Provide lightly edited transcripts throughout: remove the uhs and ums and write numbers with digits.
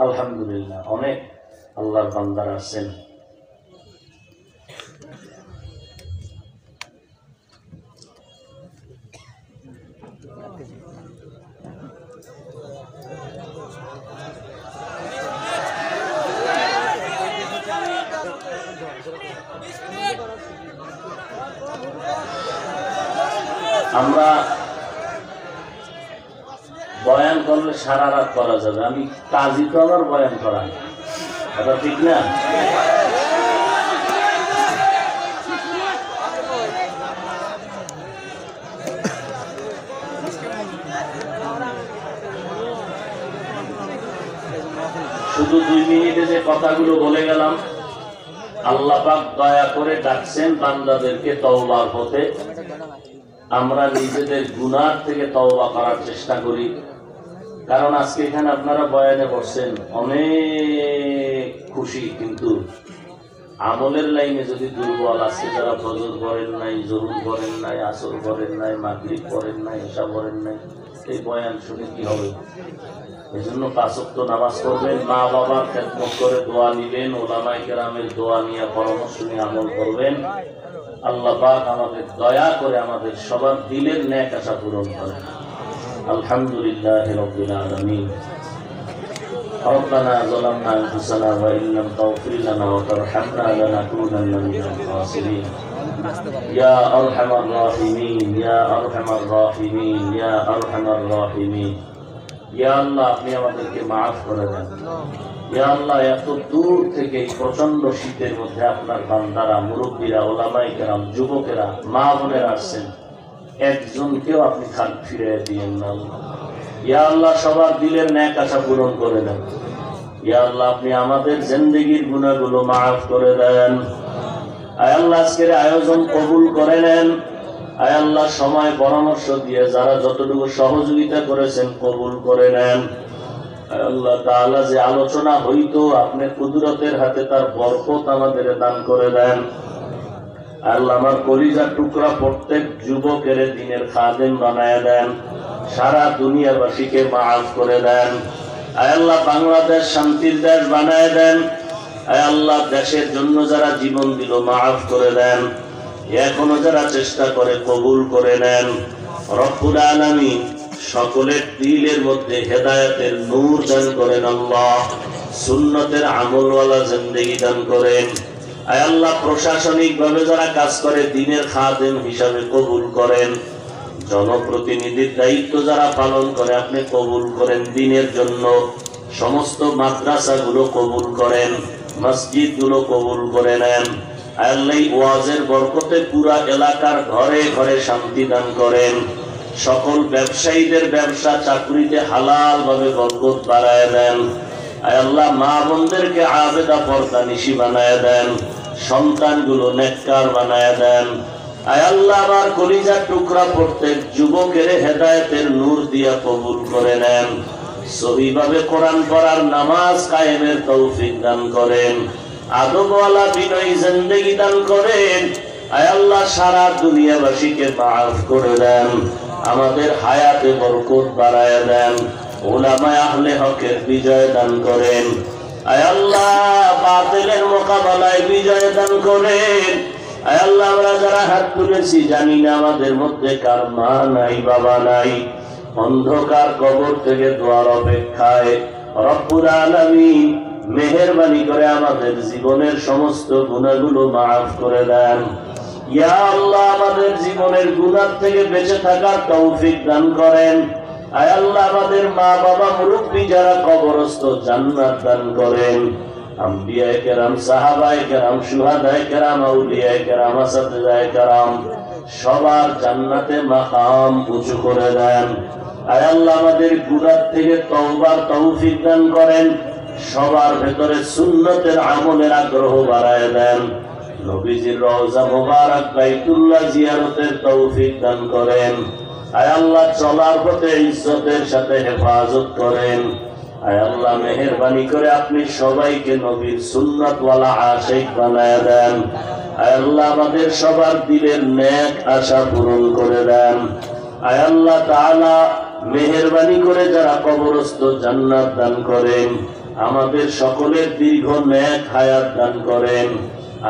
আলহামদুলিল্লাহ অনেক আল্লাহর বান্দারা আছেন আমরা বয়ান করলে সারা রাত করা যাবে। আমি কাজী তো আমার বয়ান করা কথা ঠিক না? শুধু 2 মিনিটে যে কথাগুলো বলে গেলাম, আল্লাহ পাক দয়া করে ডাকছেন বান্দাদেরকে তওবার পথে। আমরা নিজেদের গুনাহ থেকে তওবা করার চেষ্টা করি, কারণ আজকে এখানে আপনারা বয়ানে বসছেন অনেক খুশি, কিন্তু আমলের লাইনে যদি দুর্বল, আজকে যারা ফজর করেন নাই, জোহর করেন নাই, আসর করেন নাই, মাগরিব করেন নাই, ইশা করেন নাই, এই বয়ান শুনে কি হবে? এই জন্য 5 ওয়াক্ত নামাজ পড়বেন, মা বাবার খেদমত করে দোয়া নিবেন, ওলামায়ে কেরামের দোয়া নিয়ে পরামর্শ নিয়ে আমল করবেন। আল্লাহ পাক আমাদের দয়া করে আমাদের সবার দিলের নেক আশা পূরণ করেন। আলহামদুলিল্লাহি রাব্বিল আলামিন। ربنا ظلمنا أنفسنا وإن لم تغفر لنا وترحمنا لنكونن من الخاسرين يا أرحم الراحمين يا أرحم الراحمين يا أرحم الراحمين ইয়া আল্লাহ, আপনি আমাদেরকে মাফ করে দেন। ইয়া আল্লাহ, এত দূর থেকে প্রচন্ড শীতের মধ্যে আপনার বান্দারা, মুরব্বীরা, ওলামায়ে কেরাম, যুবকেরা, মা বোনেরা আসছেন, একজনকেও আপনি খান ফিরে দিয়েন না। ইয়া আল্লাহ, সবার দিলের ন্যাক আশা পূরণ করে দেন। ইয়া আল্লাহ, আপনি আমাদের জিন্দেগির গুনাহগুলো মাফ করে দেন। আয় আল্লাহ, আজকের আয়োজন কবুল করে নেন। আয় আল্লাহ, সময় পরামর্শ দিয়ে যারা যতটুকু সহযোগিতা করেছেন কবুল করে নেন। আয় আল্লাহ তাআলা, যে আলোচনা হইতো আপনার কুদরতের হাতে তার বরকত আমাদের দান করে দেন। আল্লাহ, আমার কলিজার টুকরা প্রত্যেক যুবকের দিনের খাদেম বানায় দেন। সারা দুনিয়াবাসীকে মাফ করে দেন। আয় আল্লাহ, বাংলাদেশ শান্তির দেশ বানায় দেন। আয় আল্লাহ, দেশের জন্য যারা জীবন দিল মাফ করে দেন। এখনো যারা চেষ্টা করে কবুল করে নেন। রব্বুল আলামিন সকলের দিলের মধ্যে হেদায়েতের নূর দান করেন। আল্লাহ, সুন্নতের আমলওয়ালা জিন্দেগি দান করেন। আয় আল্লাহ, প্রশাসনিক ভাবে যারা কাজ করে দ্বীনের খাদেম হিসাবে কবুল করেন। জনপ্রতিনিধির দায়িত্ব যারা পালন করে আপনি কবুল করেন দ্বীনের জন্য। সমস্ত মাদ্রাসাগুলো কবুল করেন, মসজিদগুলো কবুল করে নেন। আল্লাহ, ওয়াজের বরকতে পুরা এলাকার ঘরে ঘরে শান্তি দান করেন। সকল ব্যবসায়ীদের ব্যবসা চাকরিতে হালাল ভাবে বরকত বাড়ায় দেন। আল্লাহ, মা বোনদেরকে আবেদা পর্দানিশী বানায় দেন। সন্তানগুলো নেককার বানায় দেন। আয় আল্লাহ, আমার কলিজার টুকরা প্রত্যেক যুবকের হেদায়েতের নূর দিয়া কবুল করে নেন। সহিভাবে কোরআন পড়ার, নামাজ কায়েমের তৌফিক দান করেন। আদবওয়ালা বিনয়ী জিন্দেগি দান করেন। আয় আল্লাহ, সারা দুনিয়াবাসীকে মাফ করে দেন। আমাদের হায়াতে বরকত বাড়ায় দেন। উলামায়ে আহলে হকের বিজয় দান করেন। আয় আল্লাহ, বাতিলের মোকাবেলায় বিজয় দান করেন। আয় আল্লাহ, আমরা যারা হাত তুলেছি জানি না আমাদের মধ্যে কার মা নাই, বাবা নাই, অন্ধকার কবর থেকে দোয়ার অপেক্ষায়। রব্বুল আলামিন মেহেরবানি করে আমাদের জীবনের সমস্ত গুনাহগুলো মাফ করে দেন। ইয়া আল্লাহ, আমাদের জীবনের গুনাহ থেকে বেঁচে থাকার তৌফিক দান করেন। আয় আল্লাহ, আমাদের মা বাবা মুরব্বী যারা কবরস্থ জান্নাত দান করেন। আম্বিয়ায়ে কেরাম, সাহাবায়ে কেরাম, শুহাদায়ে কেরাম, আউলিয়ায়ে কেরাম, আসাতিজায়ে কেরাম সবার জান্নাতে মাকাম উঁচু করে দেন। আয় আল্লাহ, আমাদের গুনাহ থেকে তওবার তৌফিক দান করেন। সবার ভেতরে সুন্নতের আমলের আগ্রহ বাড়ায় দেন। নবীজির রওজা মুবারক বাইতুল্লাহ জিয়ারতের তৌফিক দান করেন। আয় আল্লাহ, চলার পথে ইজ্জতের সাথে হেফাজত করেন। আয় আল্লাহ, মেহেরবানি করে আপনি সবাইকে নবীর সুন্নাতওয়ালা আশিক বানায় দেন। আয় আল্লাহ, আমাদের সবার দিলের নেক আশা পূরণ করে দেন। আয় আল্লাহ তাআলা, মেহেরবানি করে যারা কবরস্থ জান্নাত দান করেন। আমাদের সকলের দীর্ঘ নেক হায়াত দান করেন।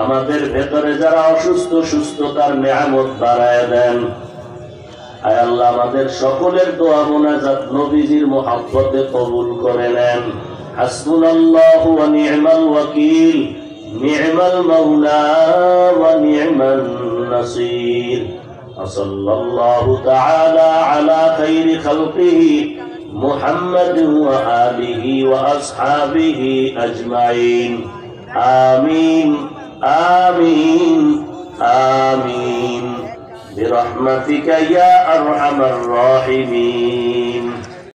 আমাদের ভেতরে যারা অসুস্থ সুস্থতার নিয়ামত বাড়ায় দেন। আয় আল্লাহ, আমাদের সকলের দোয়া মোনাজাত নবীজির মুহাব্বতে কবুল করে নেন। হাসবুনাল্লাহু ওয়া নি'মাল ওয়াকিল, নি'মাল মাওলা ওয়া নি'মান নাসির। সাল্লাল্লাহু তাআলা আলা খাইরি খালকিহি মুহাম্মাদিন ওয়া আলিহি ওয়া আসহাবিহি আজমাইন। আমিন আমিন আমিন برحمتك يا أرحم الراحمين।